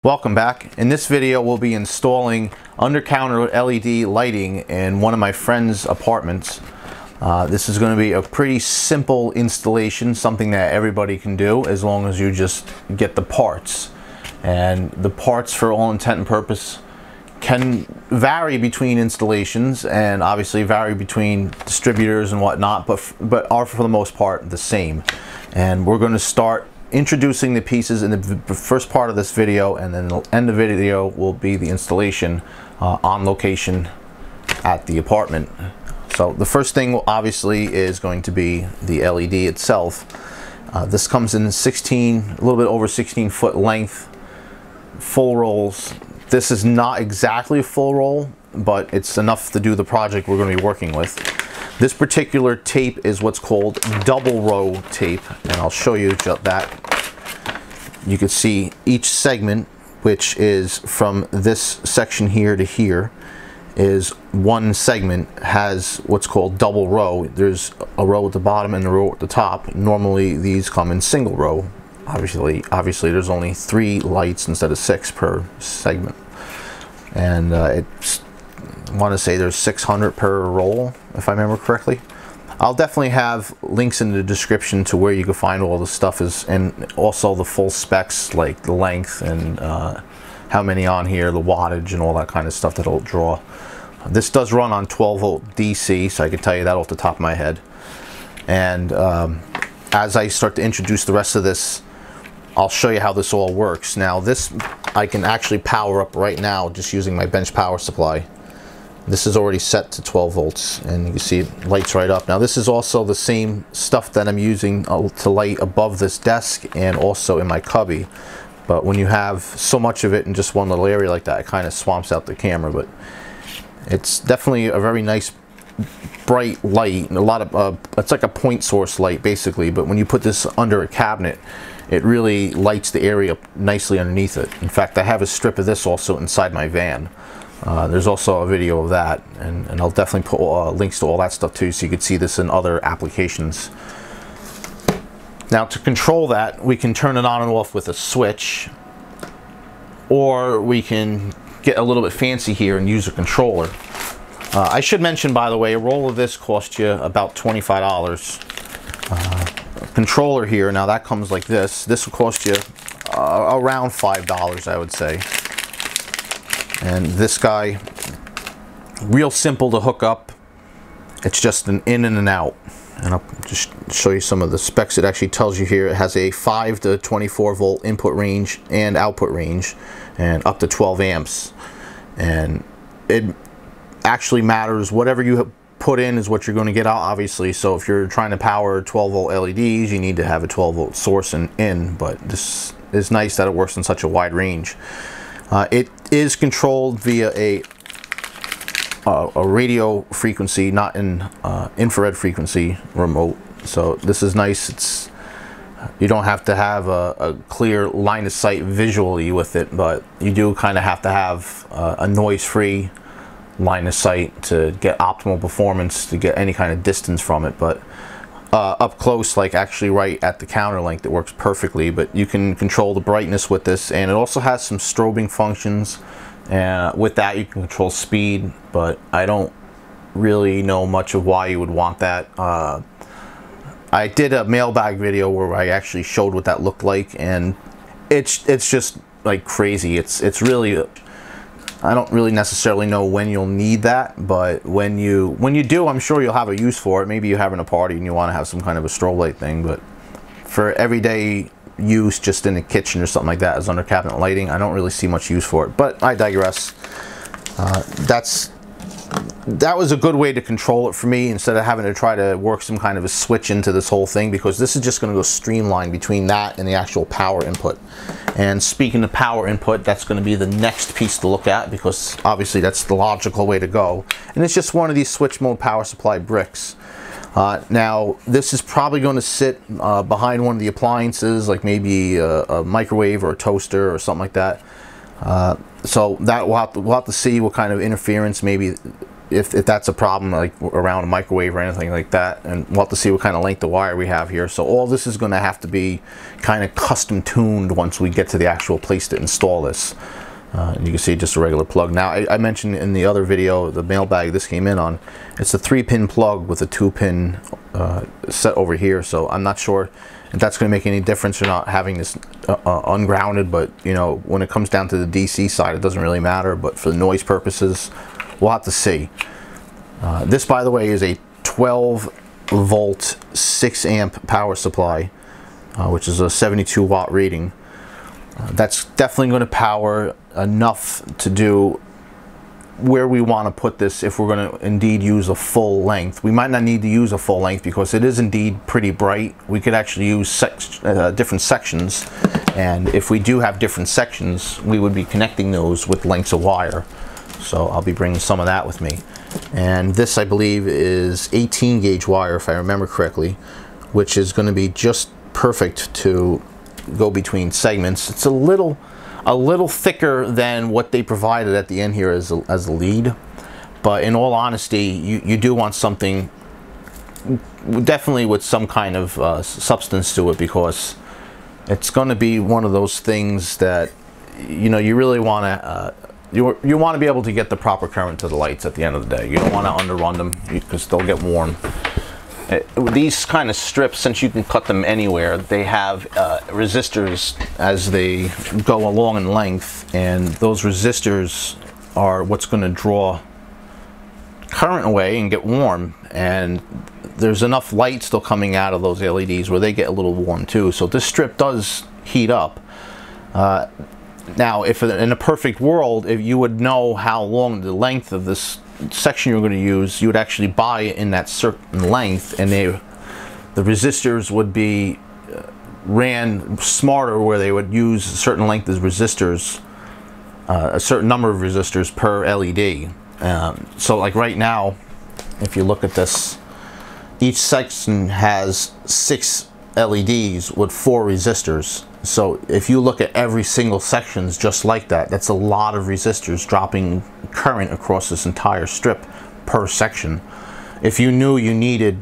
Welcome back. In this video we'll be installing under-counter LED lighting in one of my friend's apartments. This is going to be a pretty simple installation, something that everybody can do as long as you just get the parts. And the parts, for all intent and purpose, can vary between installations and obviously vary between distributors and whatnot, but are for the most part the same. And we're going to start introducing the pieces in the first part of this video, and then the end of the video will be the installation on location at the apartment. So the first thing obviously is going to be the LED itself. This comes in a little bit over 16-foot length, full rolls. This is not exactly a full roll, but it's enough to do the project we're going to be working with. This particular tape is what's called double row tape, and I'll show you that. You can see each segment, which is from this section here to here, is one segment, has what's called double row. There's a row at the bottom and a row at the top. Normally these come in single row. Obviously there's only 3 lights instead of 6 per segment, and I want to say there's 600 per roll, if I remember correctly. I'll definitely have links in the description to where you can find all the stuff, and also the full specs, like the length and how many on here, the wattage and all that kind of stuff that it'll draw. This does run on 12-volt DC, so I can tell you that off the top of my head. And as I start to introduce the rest of this, I'll show you how this all works. Now this I can actually power up right now just using my bench power supply. This is already set to 12 volts, and you can see it lights right up. Now this is also the same stuff that I'm using to light above this desk and also in my cubby. But when you have so much of it in just one little area like that, it kind of swamps out the camera. But it's definitely a very nice bright light, and a lot of it's like a point source light basically, but when you put this under a cabinet, it really lights the area nicely underneath it. In fact, I have a strip of this also inside my van. There's also a video of that, and I'll definitely put links to all that stuff too, so you can see this in other applications. Now to control that, we can turn it on and off with a switch, or we can get a little bit fancy here and use a controller. I should mention, by the way, a roll of this costs you about $25. A controller here, now that comes like this. This will cost you around $5, I would say. And this guy, real simple to hook up. It's just an in and an out. And I'll just show you some of the specs. It actually tells you here it has a 5 to 24 volt input range and output range, and up to 12 amps. And it actually matters, whatever you put in is what you're going to get out, obviously. So if you're trying to power 12 volt LEDs, you need to have a 12 volt source in, but this is nice that it works in such a wide range. It is controlled via a radio frequency, not an infrared frequency remote. So this is nice. You don't have to have a clear line of sight visually with it, but you do kind of have to have a noise-free line of sight to get optimal performance, to get any kind of distance from it. But up close, like actually right at the counter length, it works perfectly. But you can control the brightness with this, and it also has some strobing functions, and with that you can control speed, but I don't really know much of why you would want that. I did a mailbag video where I actually showed what that looked like, and it's just like crazy. It's really, I don't really necessarily know when you'll need that, but when you do, I'm sure you'll have a use for it. Maybe you're having a party and you want to have some kind of a strobe light thing, but for everyday use, just in the kitchen or something like that, as under cabinet lighting, I don't really see much use for it. But I digress. That was a good way to control it for me, instead of having to try to work some kind of a switch into this whole thing, because this is just going to go streamlined between that and the actual power input. And speaking of power input, that's going to be the next piece to look at, because obviously that's the logical way to go. And it's just one of these switch mode power supply bricks. Now this is probably going to sit behind one of the appliances, like maybe a microwave or a toaster or something like that. So that we'll have to see what kind of interference maybe if that's a problem, like around a microwave or anything like that. And we'll have to see what kind of length of wire we have here. So all this is going to have to be kind of custom tuned once we get to the actual place to install this. You can see just a regular plug. Now I mentioned in the other video, the mailbag this came in on, it's a 3-pin plug with a 2-pin set over here. So I'm not sure if that's going to make any difference or not having this ungrounded, but you know, when it comes down to the DC side, it doesn't really matter. But for the noise purposes, we'll have to see. This, by the way, is a 12 volt 6 amp power supply, which is a 72 watt rating. That's definitely going to power enough to do where we want to put this if we're going to indeed use a full length. We might not need to use a full length because it is indeed pretty bright. We could actually use different sections, and if we do have different sections, we would be connecting those with lengths of wire. So I'll be bringing some of that with me. And this, I believe, is 18 gauge wire, if I remember correctly, which is going to be just perfect to go between segments. It's a little thicker than what they provided at the end here as a lead, but in all honesty, you do want something definitely with some kind of substance to it, because it's going to be one of those things that, you know, you really want to you want to be able to get the proper current to the lights at the end of the day. You don't want to underrun them because they'll get warm. These kind of strips, since you can cut them anywhere, they have resistors as they go along in length, and those resistors are what's going to draw current away and get warm. And there's enough light still coming out of those LEDs where they get a little warm too. So this strip does heat up. Now, if in a perfect world, if you would know how long the length of this section you're going to use, you would actually buy it in that certain length, and the resistors would be ran smarter, where they would use a certain length of resistors, a certain number of resistors per LED. So like right now, if you look at this, each section has 6 LEDs with 4 resistors. So if you look at every single sections just like that, that's a lot of resistors dropping current across this entire strip per section. If you knew you needed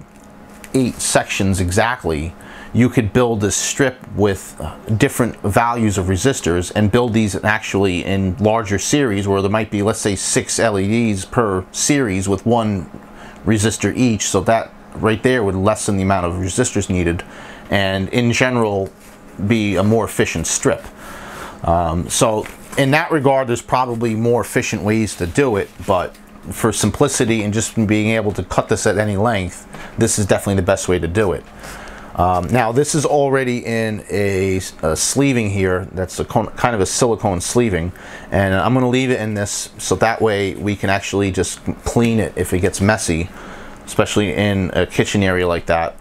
8 sections exactly, you could build this strip with different values of resistors and build these actually in larger series, where there might be, let's say, 6 LEDs per series with 1 resistor each. So that right there would lessen the amount of resistors needed, and in general be a more efficient strip. So in that regard, there's probably more efficient ways to do it, but for simplicity and just being able to cut this at any length, this is definitely the best way to do it. Now this is already in a sleeving here. That's a kind of a silicone sleeving, and I'm going to leave it in this so that way we can actually just clean it if it gets messy, especially in a kitchen area like that.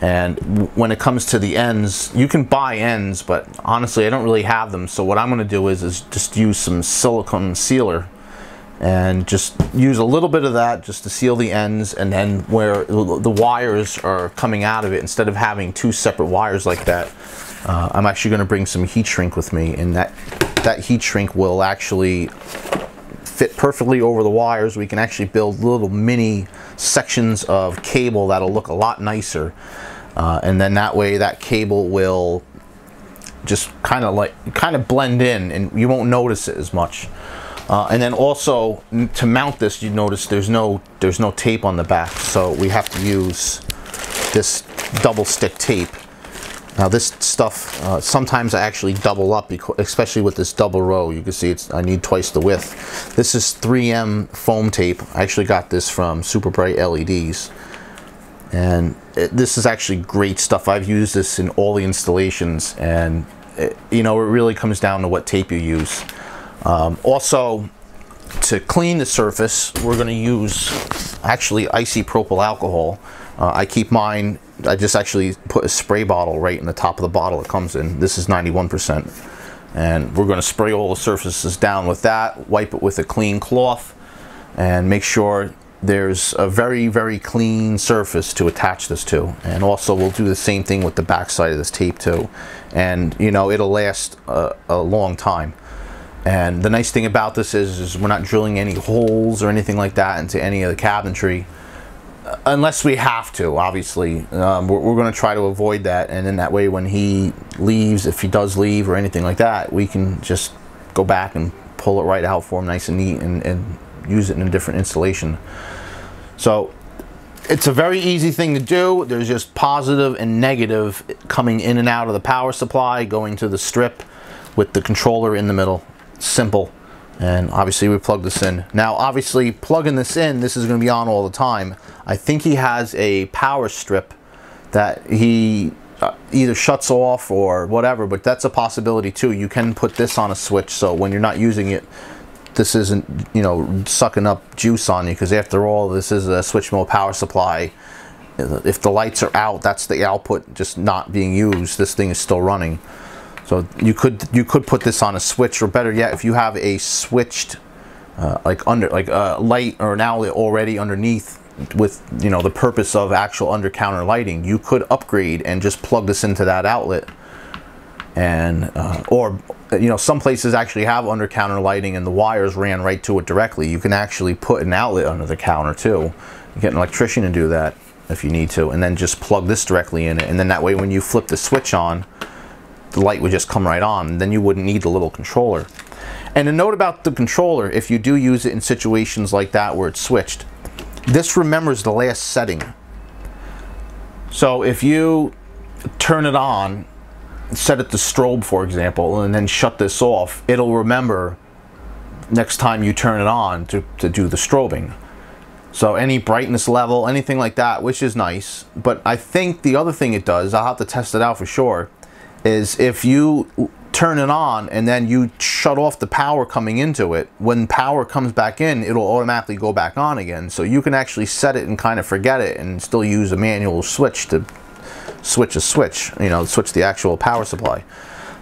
And when it comes to the ends, you can buy ends, but honestly I don't really have them. So what I'm going to do is just use some silicone sealer and just use a little bit of that just to seal the ends, and then where the wires are coming out of it, instead of having 2 separate wires like that, I'm actually going to bring some heat shrink with me, and that heat shrink will actually fit perfectly over the wires. We can actually build little mini sections of cable that'll look a lot nicer, and then that way that cable will just kind of blend in and you won't notice it as much. And then also to mount this, you notice there's no tape on the back, so we have to use this double stick tape. Now this stuff, sometimes I actually double up, especially with this double row. You can see I need twice the width. This is 3M foam tape. I actually got this from Super Bright LEDs. And this is actually great stuff. I've used this in all the installations, and you know, it really comes down to what tape you use. Also, to clean the surface, we're going to use actually isopropyl alcohol. I keep mine, I just actually put a spray bottle right in the top of the bottle it comes in. This is 91%. And we're going to spray all the surfaces down with that, wipe it with a clean cloth, and make sure there's a very, very clean surface to attach this to. And also we'll do the same thing with the back side of this tape too. And you know, it'll last a long time. And the nice thing about this is we're not drilling any holes or anything like that into any of the cabinetry, unless we have to, obviously. We're going to try to avoid that, and then that way when he leaves, if he does leave or anything like that, we can just go back and pull it right out for him nice and neat, and use it in a different installation. So it's a very easy thing to do. There's just positive and negative coming in and out of the power supply, going to the strip with the controller in the middle. Simple. And obviously we plug this in. Now obviously plugging this in, this is going to be on all the time. I think he has a power strip that he either shuts off or whatever, but that's a possibility too. You can put this on a switch, so when you're not using it, this isn't, you know, sucking up juice on you, because after all, this is a switch mode power supply. If the lights are out, that's the output just not being used. This thing is still running. So you could put this on a switch, or better yet, if you have a switched like a light or an outlet already underneath with, you know, the purpose of actual under counter lighting, you could upgrade and just plug this into that outlet. And or, you know, some places actually have under counter lighting and the wires ran right to it directly. You can actually put an outlet under the counter too. You get an electrician to do that if you need to, and then just plug this directly in it, and then that way when you flip the switch on, the light would just come right on, and then you wouldn't need the little controller. And a note about the controller, if you do use it in situations like that where it's switched, this remembers the last setting. So if you turn it on, set it to strobe for example, and then shut this off, it'll remember next time you turn it on to do the strobing. So any brightness level, anything like that, which is nice. But I think the other thing it does, I'll have to test it out for sure, is if you turn it on and then you shut off the power coming into it, when power comes back in, it'll automatically go back on again. So you can actually set it and kind of forget it and still use a manual switch to switch a switch, you know, switch the actual power supply.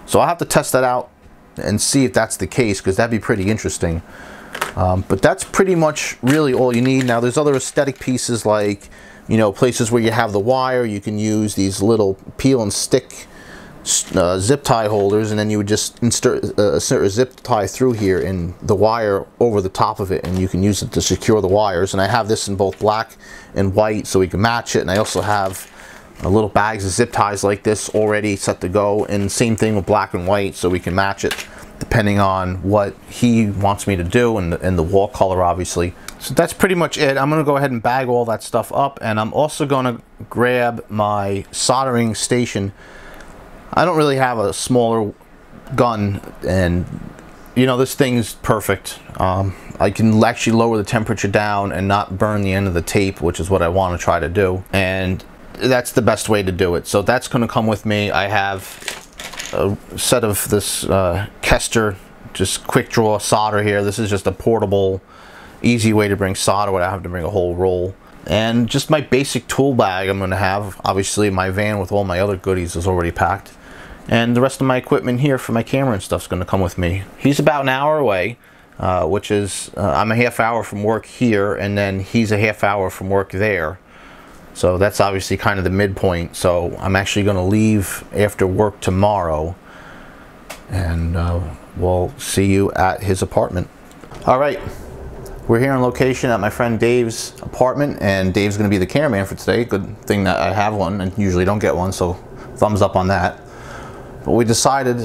So I'll have to test that out and see if that's the case, because that'd be pretty interesting. But that's pretty much really all you need. Now there's other aesthetic pieces, like, you know, places where you have the wire, you can use these little peel and stick zip tie holders, and then you would just insert a zip tie through here and the wire over the top of it, and you can use it to secure the wires. And I have this in both black and white so we can match it. And I also have little bags of zip ties like this already set to go, and same thing with black and white so we can match it depending on what he wants me to do, and the wall color obviously. So that's pretty much it. I'm going to go ahead and bag all that stuff up, and I'm also going to grab my soldering station. I don't really have a smaller gun, and you know, this thing's perfect. I can actually lower the temperature down and not burn the end of the tape, which is what I want to try to do, and that's the best way to do it. So that's going to come with me. I have a set of this Kester, just quick draw solder here. This is just a portable, easy way to bring solder without having to bring a whole roll. And just my basic tool bag I'm going to have. Obviously my van with all my other goodies is already packed. And the rest of my equipment here for my camera and stuff is going to come with me. He's about an hour away, which is, I'm a half hour from work here, and then he's a half hour from work there. So that's obviously kind of the midpoint. So I'm actually going to leave after work tomorrow, and we'll see you at his apartment. All right, we're here on location at my friend Dave's apartment, and Dave's going to be the cameraman for today. Good thing that I have one, and usually don't get one, so thumbs up on that. But we decided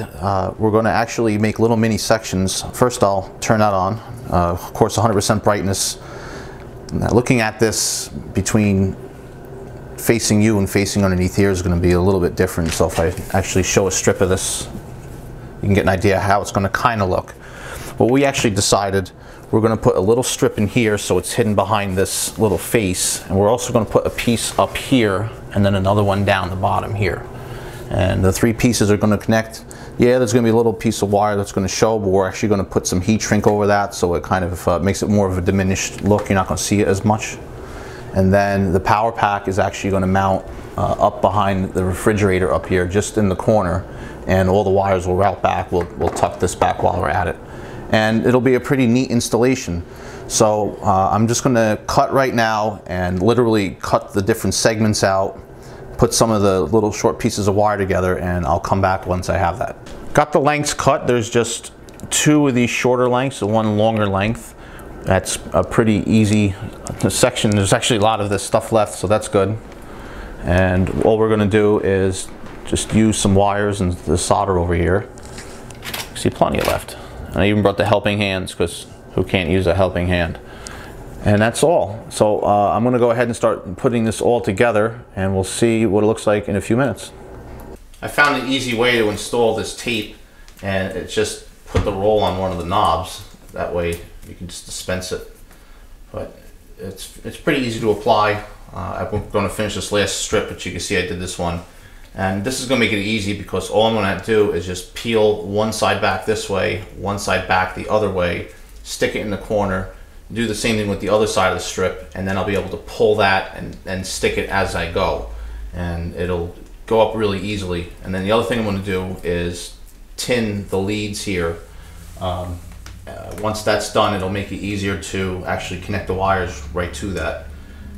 we're going to actually make little mini sections. First I'll turn that on, of course 100% brightness. Now, looking at this between facing you and facing underneath here is going to be a little bit different. So if I actually show a strip of this, you can get an idea how it's going to kind of look. What we actually decided, we're going to put a little strip in here so it's hidden behind this little face, and we're also going to put a piece up here and then another one down the bottom here. And the three pieces are going to connect. Yeah, there's going to be a little piece of wire that's going to show, but we're actually going to put some heat shrink over that, so it kind of makes it more of a diminished look. You're not going to see it as much. And then the power pack is actually going to mount up behind the refrigerator up here, just in the corner, and all the wires will route back. We'll tuck this back while we're at it, and it'll be a pretty neat installation. So I'm just going to cut right now and literally cut the different segments out, put some of the little short pieces of wire together, and I'll come back once I have that. Got the lengths cut. There's just two of these shorter lengths and one longer length. That's a pretty easy section. There's actually a lot of this stuff left, so that's good. And all we're going to do is just use some wires and the solder over here. See, plenty left. And I even brought the helping hands, because who can't use a helping hand? And that's all. So I'm going to go ahead and start putting this all together, and we'll see what it looks like in a few minutes. I found an easy way to install this tape, and it's just put the roll on one of the knobs. That way you can just dispense it. But it's pretty easy to apply. I'm going to finish this last strip, but you can see I did this one. And this is going to make it easy, because all I'm going to do is just peel one side back this way, one side back the other way, stick it in the corner, do the same thing with the other side of the strip, and then I'll be able to pull that and stick it as I go. And it'll go up really easily. And then the other thing I'm going to do is tin the leads here. Once that's done, it'll make it easier to actually connect the wires right to that.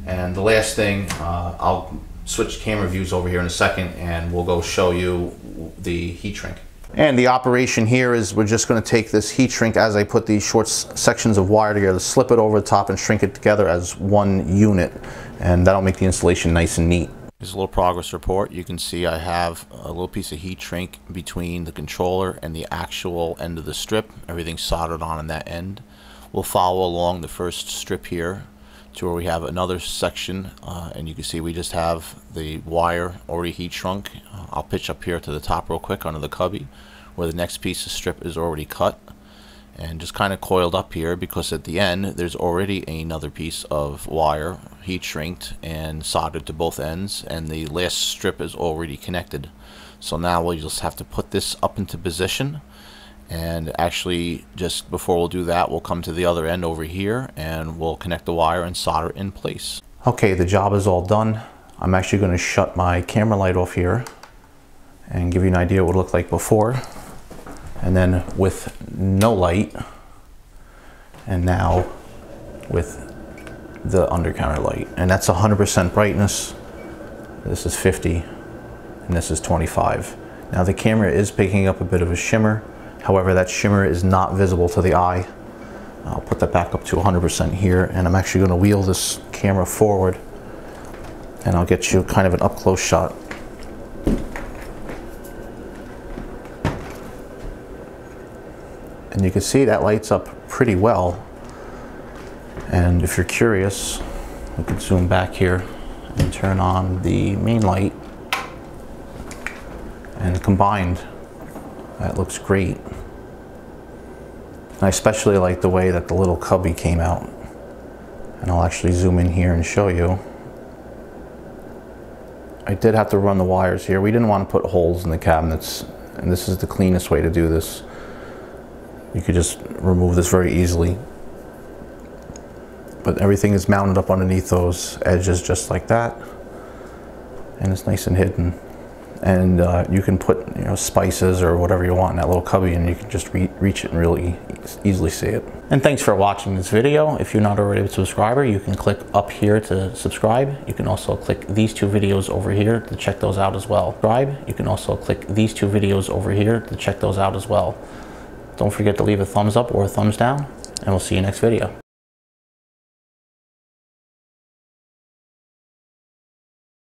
And the last thing, I'll switch camera views over here in a second, and we'll go show you the heat shrink. And the operation here is we're just going to take this heat shrink as I put these short sections of wire together, slip it over the top and shrink it together as one unit, and that'll make the installation nice and neat. Here's a little progress report. You can see I have a little piece of heat shrink between the controller and the actual end of the strip. Everything's soldered on that end. We'll follow along the first strip here to where we have another section, and you can see we just have the wire already heat shrunk. I'll pitch up here to the top real quick under the cubby where the next piece of strip is already cut and just kind of coiled up here, because at the end there's already another piece of wire heat shrinked and soldered to both ends, and the last strip is already connected. So now we'll just have to put this up into position, and actually just before we'll do that, we'll come to the other end over here and we'll connect the wire and solder in place. Okay, the job is all done. I'm actually going to shut my camera light off here and give you an idea what it looked like before, and then with no light, and now with the under counter light. And that's 100% brightness. This is 50 and this is 25. Now the camera is picking up a bit of a shimmer. However, that shimmer is not visible to the eye. I'll put that back up to 100% here, and I'm actually going to wheel this camera forward, and I'll get you kind of an up-close shot. And you can see that lights up pretty well. And if you're curious, we can zoom back here and turn on the main light, and combined, that looks great. And I especially like the way that the little cubby came out. And I'll actually zoom in here and show you. I did have to run the wires here. We didn't want to put holes in the cabinets, and this is the cleanest way to do this. You could just remove this very easily. But everything is mounted up underneath those edges just like that. And it's nice and hidden. And you can put, you know, spices or whatever you want in that little cubby, and you can just reach it and really easily see it. And thanks for watching this video. If you're not already a subscriber, you can click up here to subscribe. You can also click these two videos over here to check those out as well. You can also click these two videos over here to check those out as well. Don't forget to leave a thumbs up or a thumbs down, and we'll see you next video.